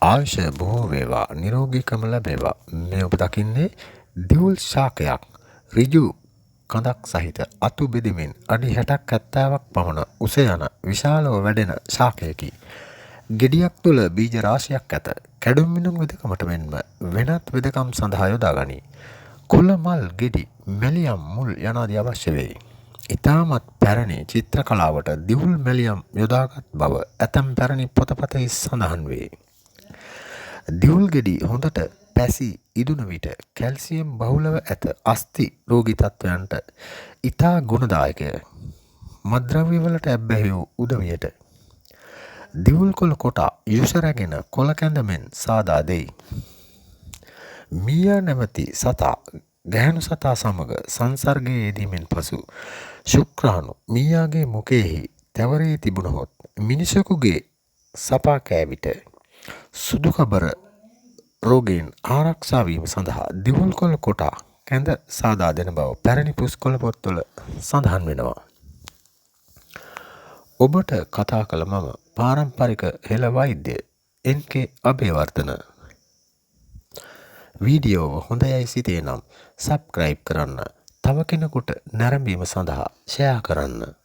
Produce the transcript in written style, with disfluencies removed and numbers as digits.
ආයුෂ බොහෝ වේවා නිරෝගීකම ලැබේවා. මේ ඔබ දකින්නේ දිවුල් ශාකයක් ඍජු කඳක් සහිත අතු බෙදෙමින් අඩි 60ක් 70ක් පමණ උස යන විශාලව වැඩෙන ශාකයකි. ගෙඩියක් තුළ බීජ රාශියක් ඇත. කැඩුම් මිනුම් වෙදකමට මෙන්ම වෙනත් වෙදකම් සඳහා යොදා ගනී. කුල මල් ගෙඩි මැලියම් මුල් යනාදී අවශ්‍ය වේ. ඉතාමත් පැරණි චිත්‍ර කලාවට දිවුල් මැලියම් යොදාගත් බව ඇතැම් පැරණි පොතපතෙහි සඳහන් වේ. දිවුල් ගෙඩි හොඳට පැසි ඉදුණ විට කැල්සියම් බහුලව ඇත අස්ථි රෝගී තත්වයන්ට ඉතා ගුණදායකය. මත්ද්‍රව්‍ය වලට ඇබ්බැහි වූ උදවියට දිවුල් කොළ කොටා යුෂ රැගෙන කොළ කැඳ මෙන් සාදා දෙයි. මීයා නැමැති සතා ගැහැණු සතා සමග සංසර්ගයේ යෙදීමෙන් පසු ශුක්‍රාණු මීයාගේ මුඛයෙහි තැවරී තිබුණහොත් මිනිසෙකුගේ සපා කෑ විට සුදු කබර රෝගයෙන් ආරක්ෂා වීම සඳහා දිවුල් කොළ කොටා කැඳ සාදා දෙන බව පැරණි පුස්කොළ පොත්වල සඳහන් වෙනවා. ඔබට කතා කළ මම පාරම්පරික හෙළ වෛද්‍ය එන්.කේ. අබේවර්ධන. වීඩියෝව හොඳයයි සිතේ නම් සබ්ස්ක්‍රයිබ් කරන්න. තව කෙනෙකුට නැරඹීම සඳහා ෂෙයා කරන්න.